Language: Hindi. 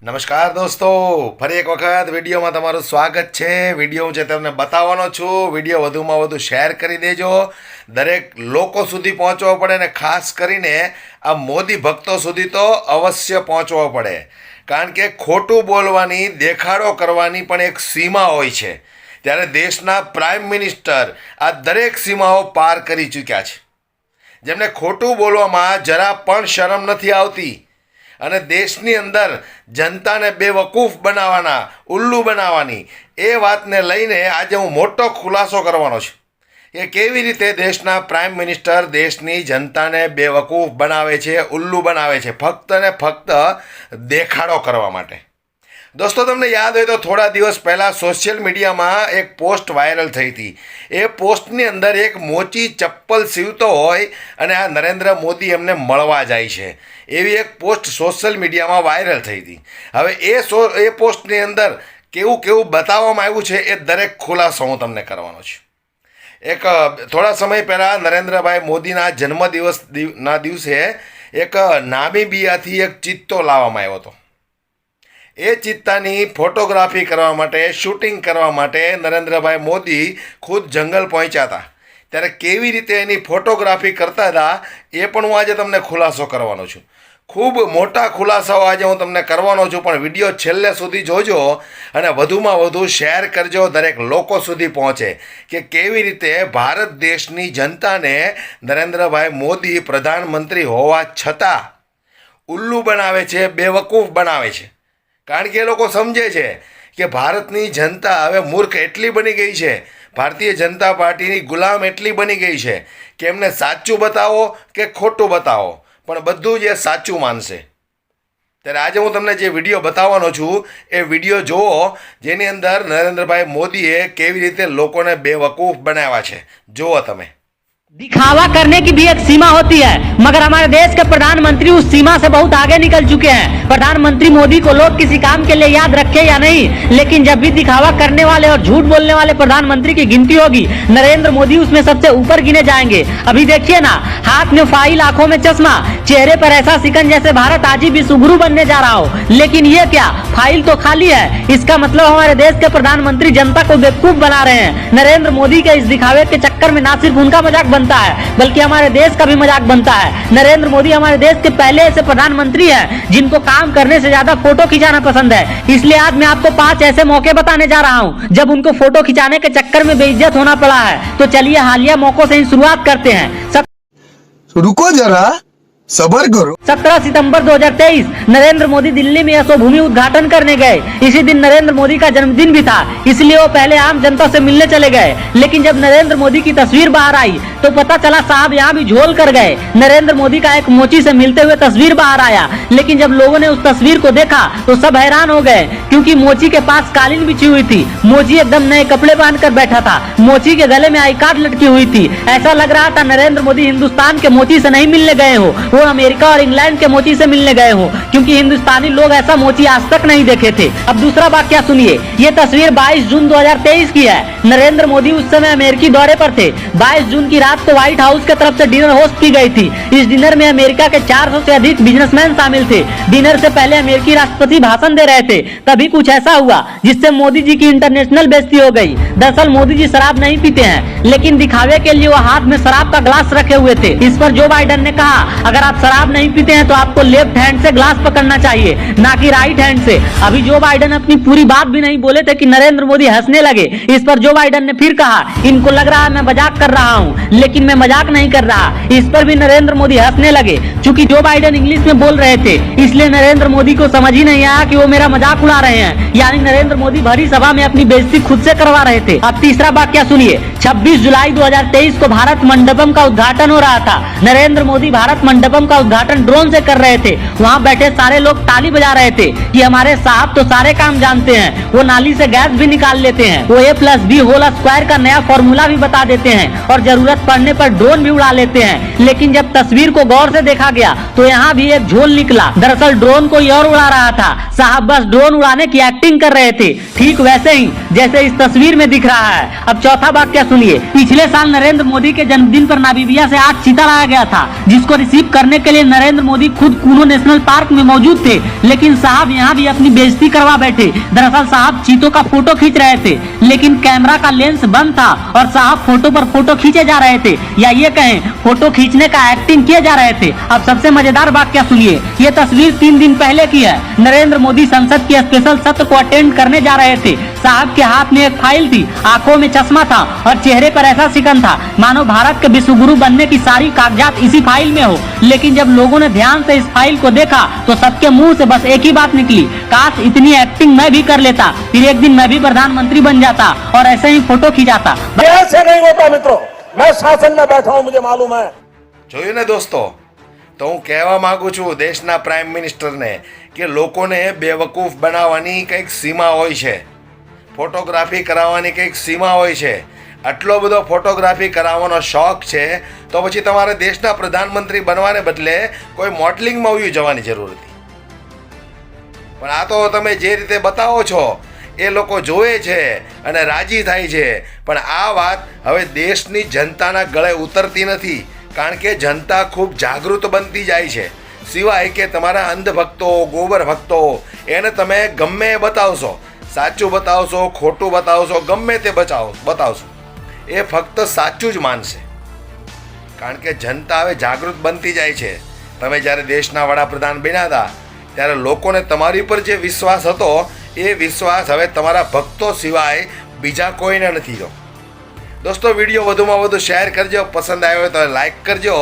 નમસ્કાર દોસ્તો, ફરી એક વખત વિડીયોમાં તમારું સ્વાગત છે। વિડીયો હું છે તમને બતાવવાનો છું। વિડીયો વધુમાં વધુ શેર કરી દેજો, દરેક લોકો સુધી પહોંચવો પડે ને ખાસ કરીને આ મોદી ભક્તો સુધી તો અવશ્ય પહોંચવો પડે, કારણ કે ખોટું બોલવાની, દેખાડો કરવાની પણ એક સીમા હોય છે। ત્યારે દેશના પ્રાઇમ મિનિસ્ટર આ દરેક સીમાઓ પાર કરી ચૂક્યા છે, જેમને ખોટું બોલવામાં જરા પણ શરમ નથી આવતી અને દેશની અંદર જનતાને બેવકૂફ બનાવવાના, ઉલ્લુ બનાવવાની એ વાતને લઈને આજે હું મોટો ખુલાસો કરવાનો છું કે કેવી રીતે દેશના પ્રાઇમ મિનિસ્ટર દેશની જનતાને બેવકૂફ બનાવે છે, ઉલ્લુ બનાવે છે, ફક્ત ને ફક્ત દેખાડો કરવા માટે। દોસ્તો, તમને યાદ હોય તો થોડા દિવસ પહેલાં સોશિયલ મીડિયામાં એક પોસ્ટ વાયરલ થઈ હતી। એ પોસ્ટની અંદર એક મોચી ચપ્પલ સીવતો હોય અને આ નરેન્દ્ર મોદી એમને મળવા જાય છે, એવી એક પોસ્ટ સોશિયલ મીડિયામાં વાયરલ થઈ હતી। હવે એ પોસ્ટની અંદર કેવું કેવું બતાવવામાં આવ્યું છે એ દરેક ખુલાસો હું તમને કરવાનો છું। એક થોડા સમય પહેલાં નરેન્દ્રભાઈ મોદીના જન્મદિવસના દિવસે એક નામીબિયાથી એક ચિત્તો લાવવામાં આવ્યો હતો। એ ચિત્તાની ફોટોગ્રાફી કરવા માટે, શૂટિંગ કરવા માટે નરેન્દ્રભાઈ મોદી ખુદ જંગલ પહોંચ્યા હતા। ત્યારે કેવી રીતે એની ફોટોગ્રાફી કરતા હતા એ પણ હું આજે તમને ખુલાસો કરવાનો છું। ખૂબ મોટા ખુલાસાઓ આજે હું તમને કરવાનો છું, પણ વિડીયો છેલ્લે સુધી જોજો અને વધુમાં વધુ શેર કરજો, દરેક લોકો સુધી પહોંચે કે કેવી રીતે ભારત દેશની જનતાને નરેન્દ્રભાઈ મોદી પ્રધાનમંત્રી હોવા છતાં ઉલ્લુ બનાવે છે, બેવકૂફ બનાવે છે। કારણ કે એ લોકો સમજે છે કે ભારતની જનતા હવે મૂર્ખ એટલી બની ગઈ છે, ભારતીય જનતા પાર્ટીની ગુલામ એટલી બની ગઈ છે કે એમને સાચું બતાવો કે ખોટું બતાવો પણ બધું જ એ સાચું માનશે। ત્યારે આજે હું તમને જે વિડીયો બતાવવાનો છું એ વિડીયો જુઓ, જેની અંદર નરેન્દ્રભાઈ મોદીએ કેવી રીતે લોકોને બેવકૂફ બનાવ્યા છે, જુઓ તમે। दिखावा करने की भी एक सीमा होती है, मगर हमारे देश के प्रधानमंत्री उस सीमा से बहुत आगे निकल चुके हैं। प्रधानमंत्री मोदी को लोग किसी काम के लिए याद रखे या नहीं, लेकिन जब भी दिखावा करने वाले और झूठ बोलने वाले प्रधानमंत्री की गिनती होगी, नरेंद्र मोदी उसमें सबसे ऊपर गिने जाएंगे। अभी देखिए ना, हाथ में फाइल, आंखों में चश्मा, चेहरे पर ऐसा सिकन जैसे भारत आज ही विश्वगुरु बनने जा रहा हो। लेकिन ये क्या, फाइल तो खाली है। इसका मतलब हमारे देश के प्रधानमंत्री जनता को बेवकूफ बना रहे हैं। नरेंद्र मोदी के इस दिखावे के चक्कर में ना सिर्फ उनका मजाक बनता है, बल्कि हमारे देश का भी मजाक बनता है। नरेंद्र मोदी हमारे देश के पहले ऐसे प्रधानमंत्री हैं जिनको काम करने से ज्यादा फोटो खिंचाना पसंद है। इसलिए आज मैं आपको 5 ऐसे मौके बताने जा रहा हूं जब उनको फोटो खिंचाने के चक्कर में बेइज्जत होना पड़ा है। तो चलिए हालिया मौकों से ही शुरुआत करते हैं। रुको जरा, सबर करो। 17 सितंबर 2023 नरेंद्र मोदी दिल्ली में यशोभूमि उद्घाटन करने गए। इसी दिन नरेंद्र मोदी का जन्मदिन भी था, इसलिए वो पहले आम जनता से मिलने चले गए। लेकिन जब नरेंद्र मोदी की तस्वीर बाहर आई तो पता चला साहब यहाँ भी झोल कर गए। नरेंद्र मोदी का एक मोची से मिलते हुए तस्वीर बाहर आया, लेकिन जब लोगों ने उस तस्वीर को देखा तो सब हैरान हो गए, क्योंकि मोची के पास कालीन बिछी हुई थी। मोची एकदम नए कपड़े पहन कर बैठा था। मोची के गले में आई कार्ड लटकी हुई थी। ऐसा लग रहा था नरेंद्र मोदी हिंदुस्तान के मोची से नहीं मिलने गए हो, वो अमेरिका और इंग्लैंड के मोची से मिलने गए हो, क्योंकि हिंदुस्तानी लोग ऐसा मोची आज तक नहीं देखे थे। अब दूसरा वाकया सुनिए। ये तस्वीर 22 जून 2023 की है। नरेंद्र मोदी उस समय अमेरिकी दौरे पर थे। 22 जून की रात को व्हाइट हाउस की तरफ से डिनर होस्ट की गई थी। इस डिनर में अमेरिका के 400 से अधिक बिजनेसमैन शामिल थे। डिनर से पहले अमेरिकी राष्ट्रपति भाषण दे रहे थे, तभी कुछ ऐसा हुआ जिससे मोदी जी की इंटरनेशनल बेइज्जती हो गई। दरअसल मोदी जी शराब नहीं पीते हैं, लेकिन दिखावे के लिए वो हाथ में शराब का ग्लास रखे हुए थे। इस पर जो बाइडेन ने कहा, अगर आप शराब नहीं पीते हैं तो आपको लेफ्ट हैंड से ग्लास पकड़ना चाहिए, ना कि राइट हैंड से। अभी जो बाइडेन अपनी पूरी बात भी नहीं बोले थे कि नरेंद्र मोदी हंसने लगे। इस पर जो बाइडेन ने फिर कहा, इनको लग रहा है मैं मजाक कर रहा हूं, लेकिन मैं मजाक नहीं कर रहा। इस पर भी नरेंद्र मोदी हंसने लगे। चूंकि जो बाइडेन इंग्लिश में बोल रहे थे, इसलिए नरेंद्र मोदी को समझ ही नहीं आया कि वो मेरा मजाक उड़ा रहे हैं, यानी नरेंद्र मोदी भरी सभा में अपनी बेइज्जती खुद से करवा रहे थे। अब तीसरा वाकया सुनिए। 26 जुलाई 2023 को भारत मंडपम का उद्घाटन हो रहा था। नरेंद्र मोदी भारत मंडपम का उद्घाटन ड्रोन से कर रहे थे। वहां बैठे सारे लोग ताली बजा रहे थे कि हमारे साहब तो सारे काम जानते हैं, वो नाली से गैस भी निकाल लेते हैं, वो A+B² का नया फॉर्मूला भी बता देते हैं और जरूरत पड़ने पर ड्रोन भी उड़ा लेते हैं। लेकिन जब तस्वीर को गौर से देखा गया तो यहाँ भी एक झोल निकला। दरअसल ड्रोन कोई और उड़ा रहा था, साहब बस ड्रोन उड़ाने की एक्टिंग कर रहे थे, ठीक वैसे ही जैसे इस तस्वीर में दिख रहा है। अब चौथा वाकया सुनिए। पिछले साल नरेंद्र मोदी के जन्मदिन पर नामीबिया से 8 चीता लाया गया था, जिसको रिसीव करने करने के लिए नरेंद्र मोदी खुद कूनो नेशनल पार्क में मौजूद थे, लेकिन साहब यहाँ भी अपनी बेइज्जती करवा बैठे। दरअसल साहब चीतों का फोटो खींच रहे थे, लेकिन कैमरा का लेंस बंद था और साहब फोटो पर फोटो खींचे जा रहे थे, या ये कहें फोटो खींचने का एक्टिंग किए जा रहे थे। अब सबसे मजेदार बात क्या सुनिए, ये तस्वीर 3 दिन पहले की है। नरेंद्र मोदी संसद के स्पेशल सत्र को अटेंड करने जा रहे थे। साहब के हाथ में एक फाइल थी, आंखों में चश्मा था और चेहरे पर ऐसा शिकन था मानो भारत के विश्वगुरु बनने की सारी कागजात इसी फाइल में हो। लेकिन जब लोगों ने ध्यान से इस फाइल को देखा तो सबके मुंह से बस एक ही बात निकली, काश इतनी एक्टिंग मैं भी कर लेता, फिर एक दिन मैं भी प्रधानमंत्री बन जाता और ऐसे ही फोटो खींचाता। ऐसे नहीं होता मित्रों, मैं शासन में बैठा हूं, मुझे मालूम है। જોયું ને દોસ્તો, તો હું કહેવા માંગુ છું દેશના પ્રાઇમ મિનિસ્ટરને કે લોકોને બેવકૂફ બનાવવાની કંઈક સીમા હોય છે, ફોટોગ્રાફી કરાવવાની કંઈક સીમા હોય છે। આટલો બધો ફોટોગ્રાફી કરાવવાનો શોખ છે તો પછી તમારે દેશના પ્રધાનમંત્રી બનવાને બદલે કોઈ મોડલિંગમાં ઉયું જવાની જરૂર હતી। પણ આ તો તમે જે રીતે બતાવો છો એ લોકો જોવે છે અને રાજી થાય છે, પણ આ વાત હવે દેશની જનતાના ગળે ઉતરતી નથી, કારણ કે જનતા ખૂબ જાગૃત બનતી જાય છે। સિવાય કે તમારા અંધભક્તો, ગોબર ભક્તો એને તમે ગમે એ બતાવશો, સાચું બતાવશો, ખોટું બતાવશો, ગમે તે બતાવશો, એ ફક્ત સાચું જ માનશે, કારણ કે જનતા હવે જાગૃત બનતી જાય છે। તમે જ્યારે દેશના વડાપ્રધાન બન્યા હતા ત્યારે લોકોને તમારી પર જે વિશ્વાસ હતો એ વિશ્વાસ હવે તમારા ભક્તો સિવાય બીજા કોઈને નથી રહ્યો। દોસ્તો વિડીયો વધુમાં વધુ શેર કરજો, પસંદ આવ્યો હોય તો લાઈક કરજો